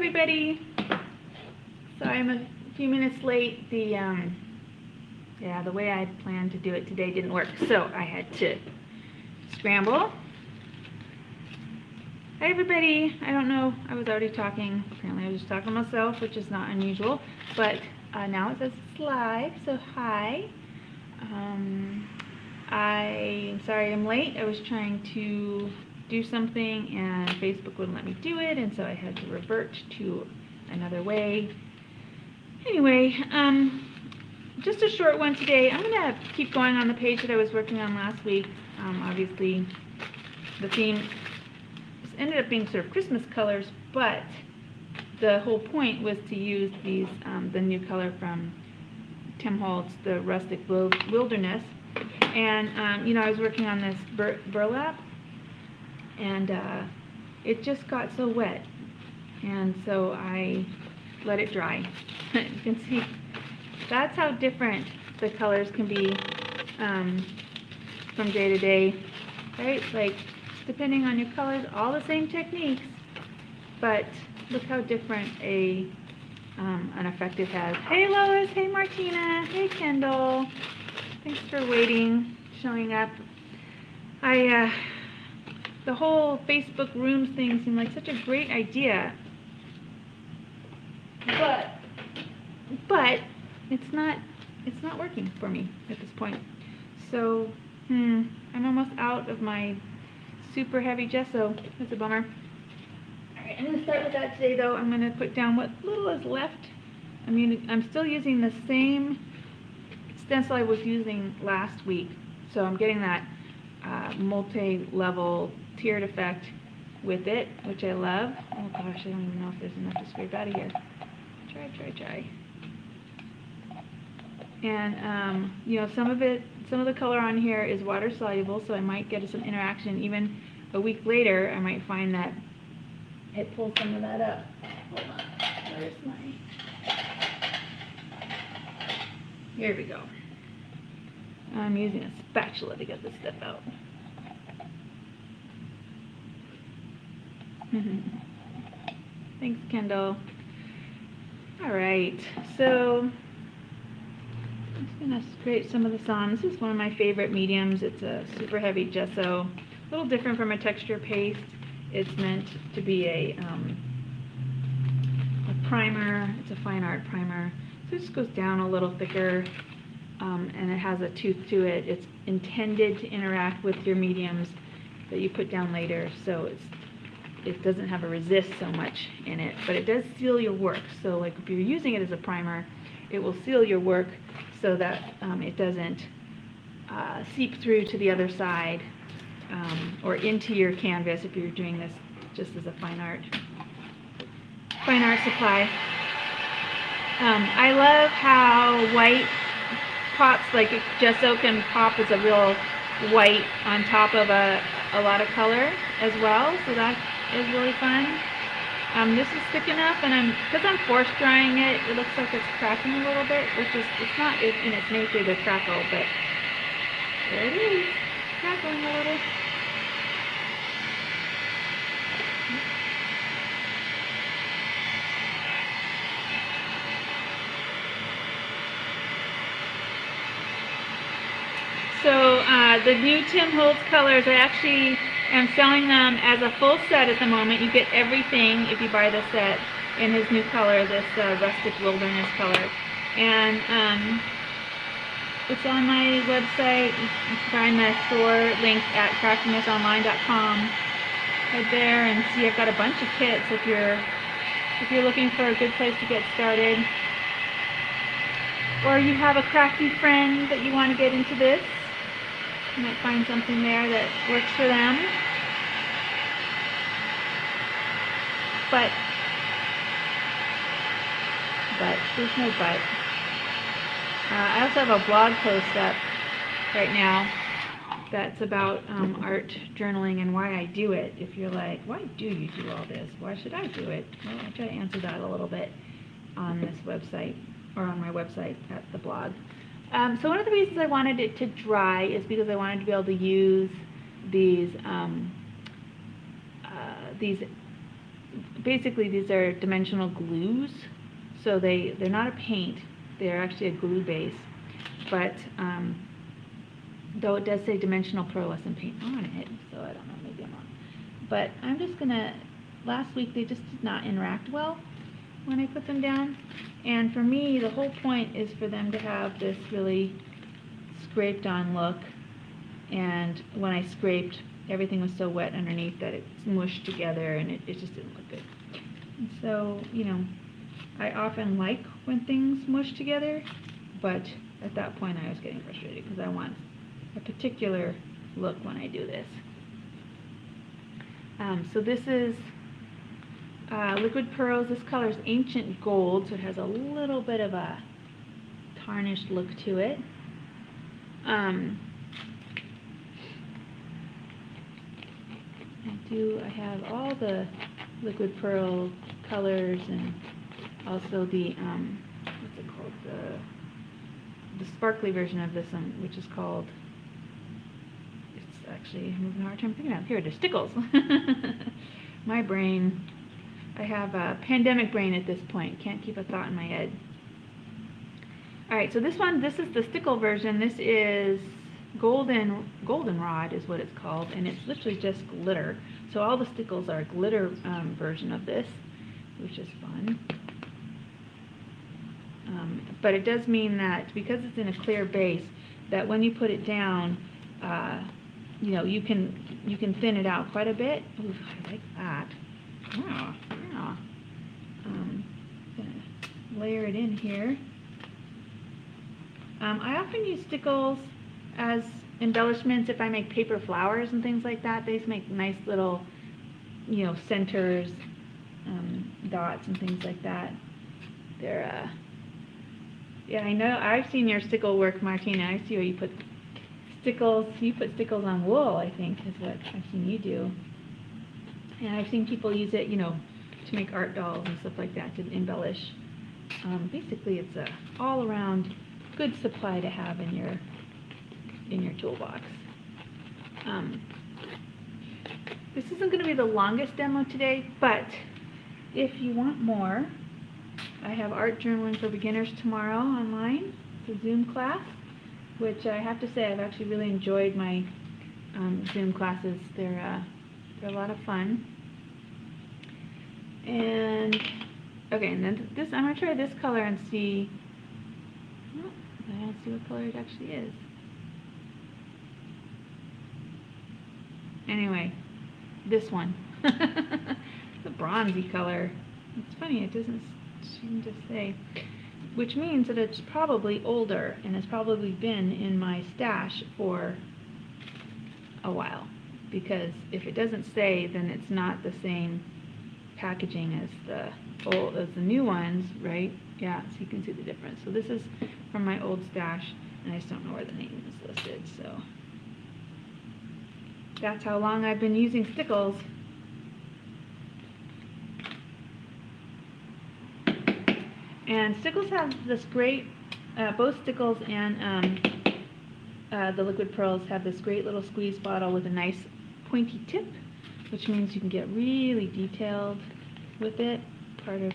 everybody. Sorry I'm a few minutes late. The way I planned to do it today didn't work, so I had to scramble. Hi everybody. I don't know, I was already talking. Apparently I was just talking to myself, which is not unusual, but now it says it's live, so hi. I'm sorry I'm late. I was trying to do something and Facebook wouldn't let me do it, and so I had to revert to another way. Anyway, just a short one today. I'm going to keep going on the page that I was working on last week. Obviously, the theme ended up being sort of Christmas colors, but the whole point was to use these, the new color from Tim Holtz, the Rustic Wilderness. And, I was working on this burlap, and it just got so wet, and so I let it dry. You can see that's how different the colors can be from day to day, right? Like, depending on your colors, all the same techniques, but look how different an effect it has. Hey Lois, hey Martina, hey Kendall. Thanks for waiting, showing up. The whole Facebook rooms thing seemed like such a great idea, but it's not working for me at this point. So I'm almost out of my super heavy gesso. That's a bummer. Alright, I'm going to start with that today though. I'm going to put down what little is left. I'm still using the same stencil I was using last week, so I'm getting that multi-level tiered effect with it, which I love. Oh gosh, I don't even know if there's enough to scrape out of here. Try. And some of the color on here is water soluble, so I might get some interaction. Even a week later, I might find that it pulls some of that up. Hold on, where's my? Here we go. I'm using a spatula to get this stuff out. Thanks, Kendall. Alright, so I'm just going to scrape some of this on. This is one of my favorite mediums. It's a super heavy gesso. A little different from a texture paste. It's meant to be a primer. It's a fine art primer. So it just goes down a little thicker, and it has a tooth to it. It's intended to interact with your mediums that you put down later, so it doesn't have a resist so much in it, but it does seal your work. So like if you're using it as a primer, it will seal your work so that it doesn't seep through to the other side or into your canvas if you're doing this just as a fine art supply. I love how white pops, like gesso can pop as a real white on top of a lot of color as well, so that is really fun. This is thick enough, and because I'm force drying it, it looks like it's cracking a little bit, which is, it's not in its nature to crackle, but there it is, crackling a little. So the new Tim Holtz colors, I actually am selling them as a full set at the moment. You get everything if you buy the set in his new color, this Rustic Wilderness color. And it's on my website. You can find the store link at craftinessonline.com right there, and see I've got a bunch of kits if you're looking for a good place to get started. Or you have a crafty friend that you want to get into this. You might find something there that works for them. But there's no but. I also have a blog post up right now that's about art journaling and why I do it. If you're like, why do you do all this? Why should I do it? Well, I try to answer that a little bit on this website, or on my website at the blog. So one of the reasons I wanted it to dry is because I wanted to be able to use these basically these are dimensional glues, so they're not a paint, they're actually a glue base, but though it does say dimensional pearlescent paint on it, so I don't know, maybe I'm wrong. But I'm just gonna, last week they just did not interact well when I put them down, and for me the whole point is for them to have this really scraped on look, and when I scraped, everything was so wet underneath that it smushed together and it just didn't look good. And so, you know, I often like when things mush together, but at that point I was getting frustrated because I want a particular look when I do this. So this is Liquid Pearls. This color is Ancient Gold, so it has a little bit of a tarnished look to it. I have all the Liquid Pearl colors and also the, what's it called, the sparkly version of this one, which is called, it's actually, I'm having a hard time thinking of it. Here it is, Stickles. My brain, I have a pandemic brain at this point, can't keep a thought in my head. Alright, so this one, this is the Stickle version. This is Goldenrod is what it's called, and it's literally just glitter. So all the Stickles are a glitter version of this, which is fun. But it does mean that because it's in a clear base, that when you put it down, you know, you can thin it out quite a bit. Ooh, I like that. Yeah, yeah. Gonna layer it in here. I often use Stickles as embellishments if I make paper flowers and things like that. They just make nice little, you know, centers, dots and things like that. They're, yeah, I know, I've seen your stickle work, Martina. I see where you put stickles on wool, I think, is what I've seen you do. And I've seen people use it, you know, to make art dolls and stuff like that, to embellish. Basically, it's a all-around good supply to have in your toolbox. This isn't going to be the longest demo today, but if you want more, I have art journaling for beginners tomorrow online. It's a Zoom class, which I have to say I've actually really enjoyed my Zoom classes. They're a lot of fun. And okay, and then this, I'm going to try this color and see. Oh, I don't see what color it actually is. Anyway, this one. The bronzy color. It's funny, it doesn't seem to say. Which means that it's probably older and has probably been in my stash for a while. Because if it doesn't say, then it's not the same packaging as the new ones, right? Yeah, so you can see the difference. So this is from my old stash, and I just don't know where the name is listed, so that's how long I've been using Stickles. And Stickles have this great, both Stickles and the Liquid Pearls have this great little squeeze bottle with a nice pointy tip, which means you can get really detailed with it, part of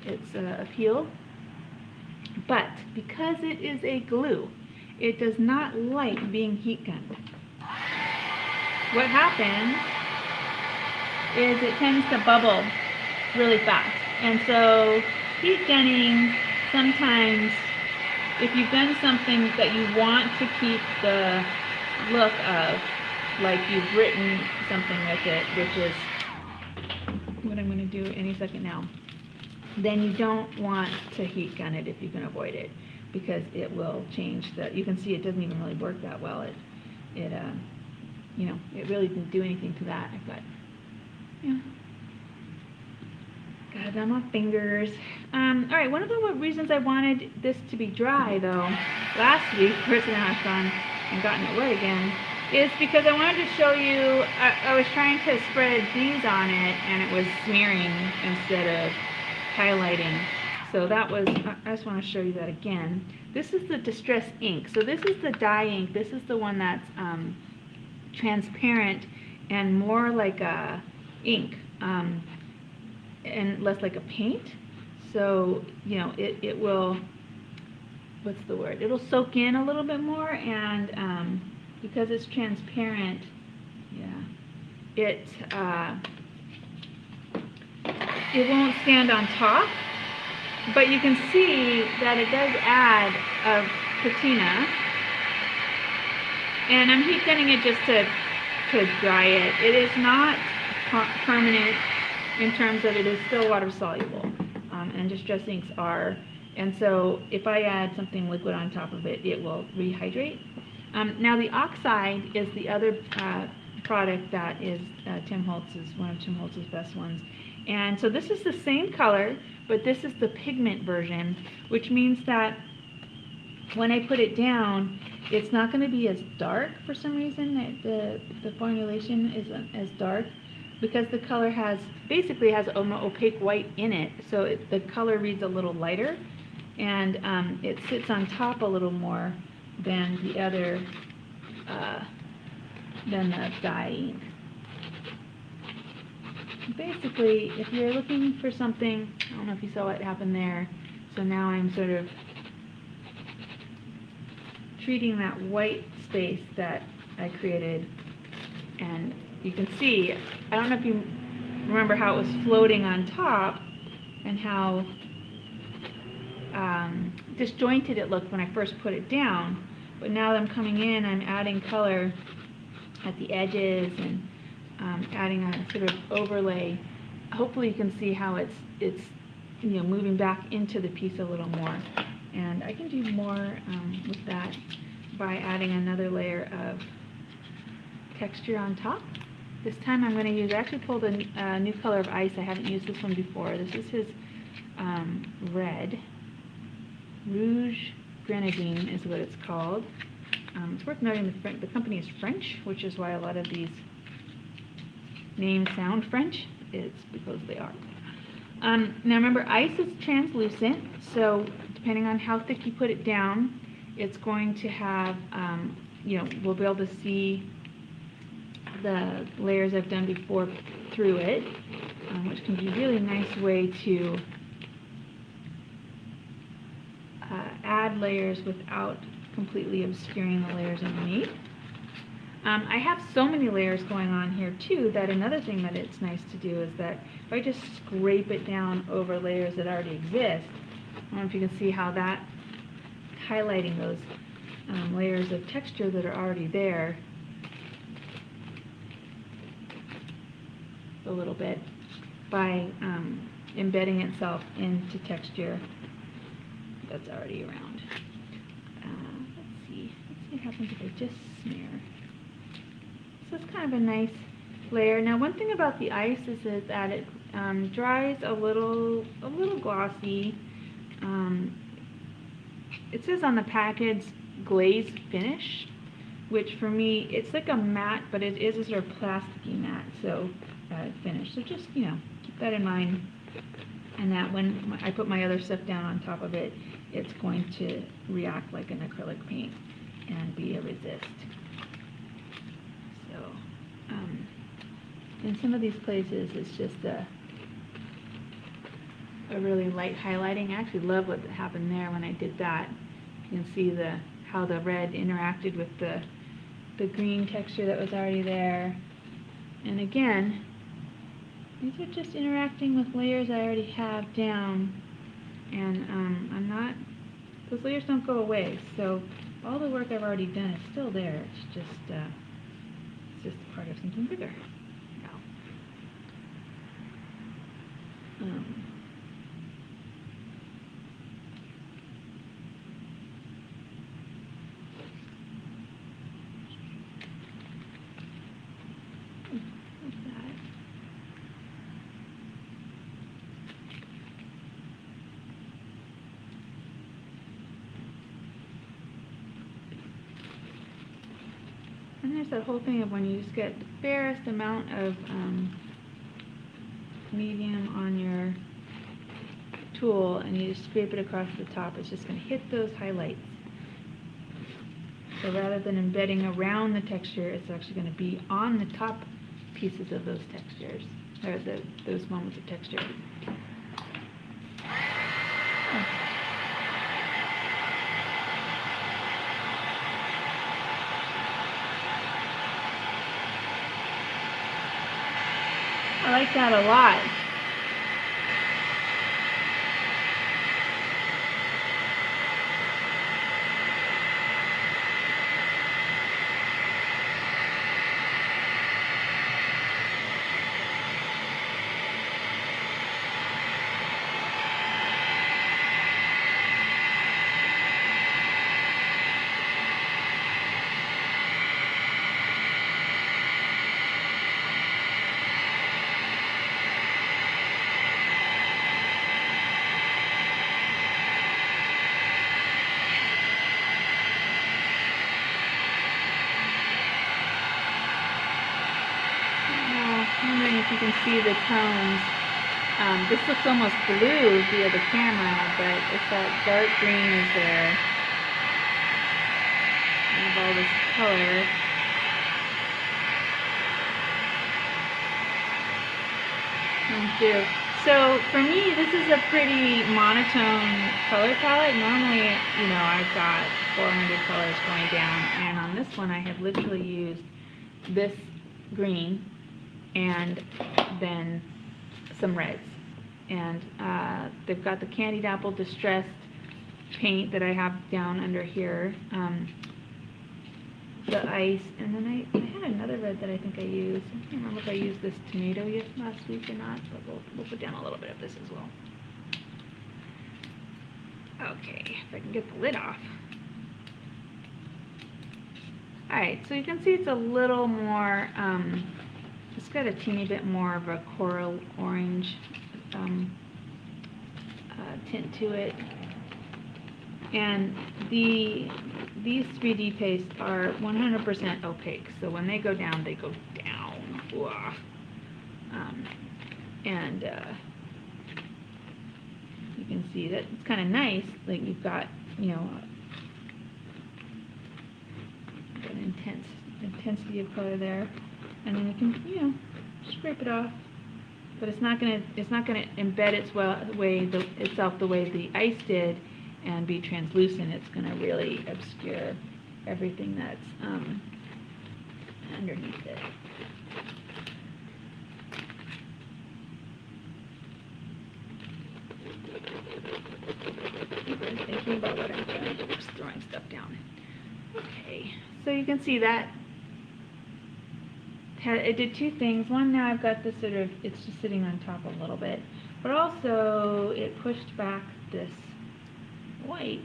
its appeal. But because it is a glue, it does not like being heat gunned. What happens is it tends to bubble really fast. And so heat gunning, sometimes if you've done something that you want to keep the look of, like you've written something with it, which is what I'm going to do any second now, then you don't want to heat gun it if you can avoid it, because it will change the, you can see it doesn't even really work that well. You know, it really didn't do anything to that. I've got, yeah, got it on my fingers. Alright, one of the reasons I wanted this to be dry, though, last week, of course now I've gone and gotten it wet again, is because I wanted to show you, I was trying to spread these on it, and it was smearing instead of highlighting. So that was, I just want to show you that again. This is the Distress ink. So this is the dye ink. This is the one that's transparent and more like a ink. and less like a paint. So, you know, it will, what's the word? It'll soak in a little bit more, and because it's transparent, yeah, it won't stand on top, but you can see that it does add a patina. And I'm heat gunning it just to dry it. It is not permanent in terms of it is still water soluble, and distress inks are. And so if I add something liquid on top of it, it will rehydrate. Now the oxide is the other product that is Tim Holtz's, one of Tim Holtz's best ones. And so this is the same color, but this is the pigment version, which means that when I put it down, it's not going to be as dark for some reason. The formulation isn't as dark because the color basically has an opaque white in it, so the color reads a little lighter, and it sits on top a little more than the other, than the dye ink. Basically, if you're looking for something, I don't know if you saw what happened there, so now I'm sort of treating that white space that I created, and you can see, I don't know if you remember how it was floating on top and how disjointed it looked when I first put it down, but now that I'm coming in, I'm adding color at the edges and adding a sort of overlay. Hopefully you can see how it's you know, moving back into the piece a little more. And I can do more with that by adding another layer of texture on top. This time I'm going to use, I actually pulled a new color of ice. I haven't used this one before. This is his red. Rouge Grenadine is what it's called. It's worth noting the company is French, which is why a lot of these names sound French. It's because they are. Now remember, ice is translucent, so depending on how thick you put it down, it's going to have, you know, we'll be able to see the layers I've done before through it, which can be a really nice way to add layers without completely obscuring the layers underneath. I have so many layers going on here too that another thing that it's nice to do is that if I just scrape it down over layers that already exist, I don't know if you can see how that highlighting those layers of texture that are already there a little bit by embedding itself into texture that's already around. Let's see what happens if I just smear. So it's kind of a nice layer. Now one thing about the ice is that it dries a little glossy. It says on the package glaze finish, which for me it's like a matte, but it is a sort of plasticky matte, so finish. So just, you know, keep that in mind, and that when I put my other stuff down on top of it, it's going to react like an acrylic paint and be a resist. So in some of these places it's just a really light highlighting. I actually love what happened there when I did that. You can see how the red interacted with the green texture that was already there. And again, these are just interacting with layers I already have down, and I'm not, those layers don't go away, so all the work I've already done is still there. It's just part of something bigger now. And there's that whole thing of when you just get the barest amount of medium on your tool and you just scrape it across the top, it's just going to hit those highlights. So rather than embedding around the texture, it's actually going to be on the top pieces of those textures. or those moments of texture. I like that a lot. I'm wondering if you can see the tones. This looks almost blue via the camera, but it's that dark green is there. And of all this color. Thank you. So for me, this is a pretty monotone color palette. Normally, you know, I've got 400 colors going down, and on this one I have literally used this green and then some reds. And they've got the candied apple distressed paint that I have down under here, the ice, and then I had another red that I think I used. I can't remember if I used this tomato yet last week or not, but we'll put down a little bit of this as well. Okay, if I can get the lid off. Alright, so you can see it's a little more, it's got a teeny bit more of a coral orange tint to it. And these 3D pastes are 100% opaque, so when they go down, they go down. You can see that it's kind of nice, like you've got, you know, an intensity of color there, and then you can, you know, scrape it off. But it's not gonna embed itself the way the ice did and be translucent. It's gonna really obscure everything that's underneath it. I'm thinking about what I'm doing. I'm just throwing stuff down. Okay, so you can see that it did two things. One, now I've got this sort of, it's just sitting on top a little bit, but also it pushed back this white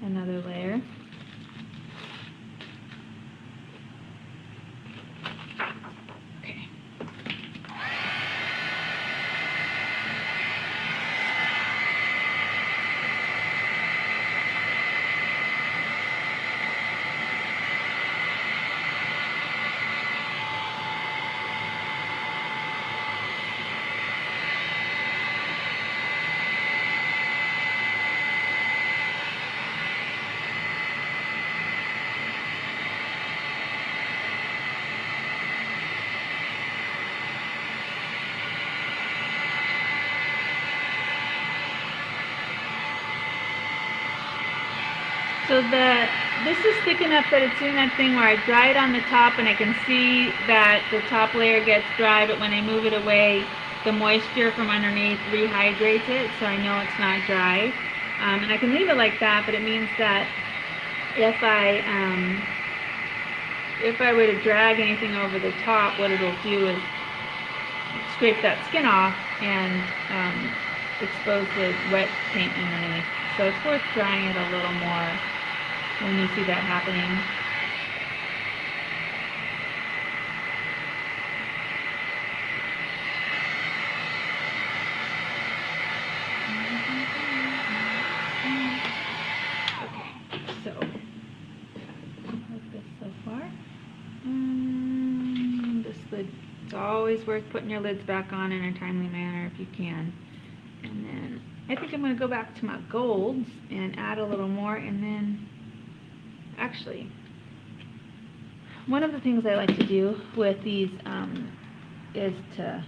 another layer. Okay. So this is thick enough that it's doing that thing where I dry it on the top and I can see that the top layer gets dry, but when I move it away, the moisture from underneath rehydrates it, so I know it's not dry. And I can leave it like that, but it means that if I were to drag anything over the top, what it'll do is scrape that skin off and expose the wet paint underneath. So it's worth drying it a little more when you see that happening. Okay, so like this so far. This lid, it's always worth putting your lids back on in a timely manner if you can. And then I think I'm going to go back to my golds and add a little more, and then actually one of the things I like to do with these is to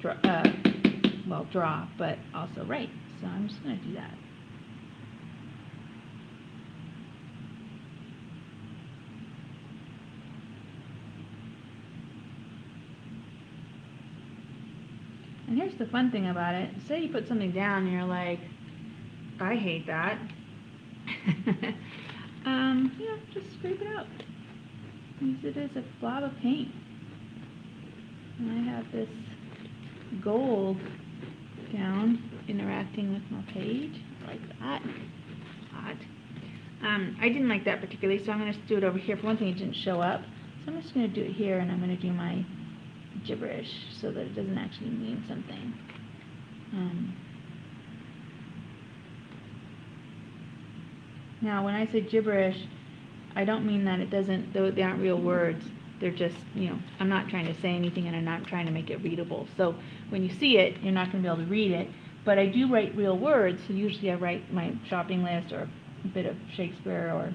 draw, but also write. So I'm just going to do that. And here's the fun thing about it. Say you put something down and you're like, I hate that. Just scrape it out. Use it as a blob of paint. And I have this gold down interacting with my page. Like that. Odd. I didn't like that particularly, so I'm going to do it over here. For one thing, it didn't show up. So I'm just going to do it here, and I'm going to do my gibberish so that it doesn't actually mean something. Now, when I say gibberish, I don't mean that they aren't real words. They're just, I'm not trying to say anything and I'm not trying to make it readable. So when you see it, you're not going to be able to read it. But I do write real words, so usually I write my shopping list or a bit of Shakespeare or,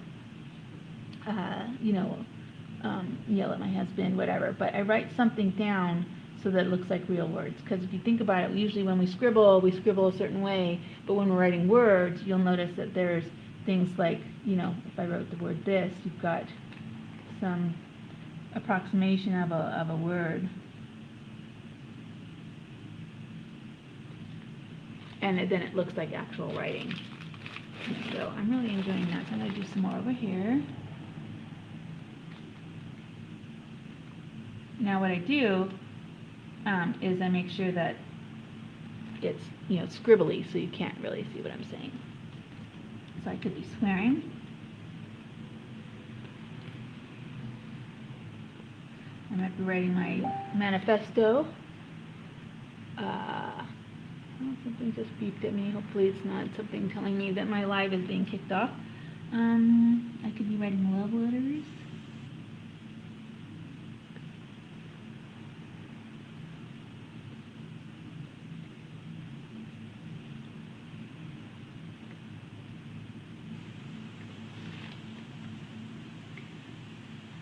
yell at my husband, whatever. But I write something down so that it looks like real words. Because if you think about it, usually when we scribble a certain way. But when we're writing words, you'll notice that there's things like, if I wrote the word this, you've got some approximation of a word. And then it looks like actual writing. So I'm really enjoying that. So I'm going to do some more over here. Now what I do is I make sure that it's, scribbly, so you can't really see what I'm saying. So I could be swearing. I might be writing my manifesto. Something just beeped at me. Hopefully it's not something telling me that my live is being kicked off. I could be writing love letters.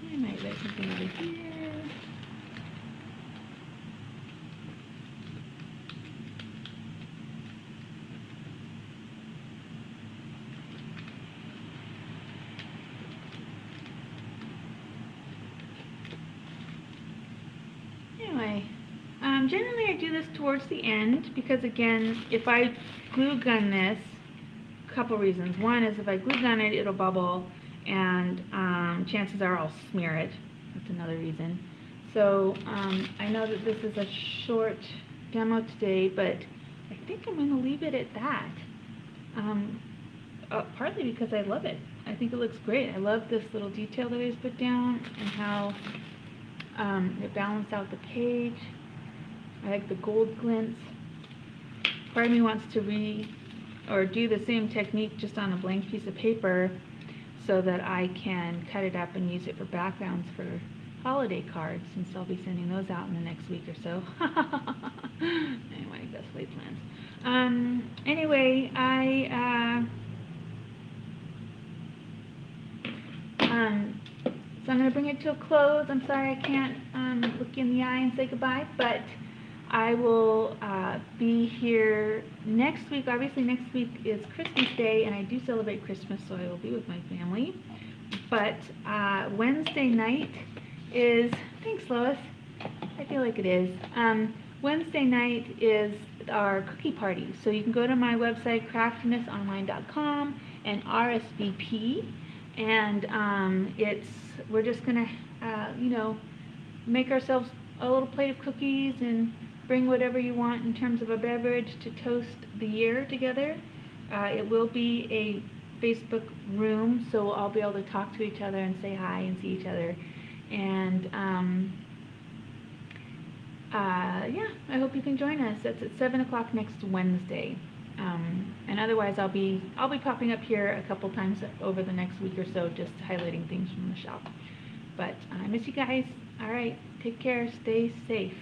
I might write something over here. Anyway, generally I do this towards the end because, again, if I glue gun this, a couple reasons. One is if I glue gun it, it'll bubble, and chances are I'll smear it. That's another reason. So I know that this is a short demo today, but I think I'm going to leave it at that. Partly because I love it. I think it looks great. I love this little detail that he's put down and how it balanced out the page. I like the gold glints. Part of me wants to do the same technique just on a blank piece of paper so that I can cut it up and use it for backgrounds for holiday cards, since I'll be sending those out in the next week or so. Anyway, that's laid plans. Anyway, so I'm going to bring it to a close. I'm sorry I can't look you in the eye and say goodbye, but I will be here next week. Obviously, next week is Christmas Day, and I do celebrate Christmas, so I will be with my family. But Wednesday night is, thanks Lois, I feel like it is. Wednesday night is our cookie party. So you can go to my website, craftinessonline.com, and RSVP. And we're just going to, make ourselves a little plate of cookies and bring whatever you want in terms of a beverage to toast the year together. It will be a Facebook room, so I'll be able to talk to each other and say hi and see each other. And yeah, I hope you can join us. That's at 7 o'clock next Wednesday. And otherwise, I'll be popping up here a couple times over the next week or so, just highlighting things from the shop. But I miss you guys. All right, take care. Stay safe.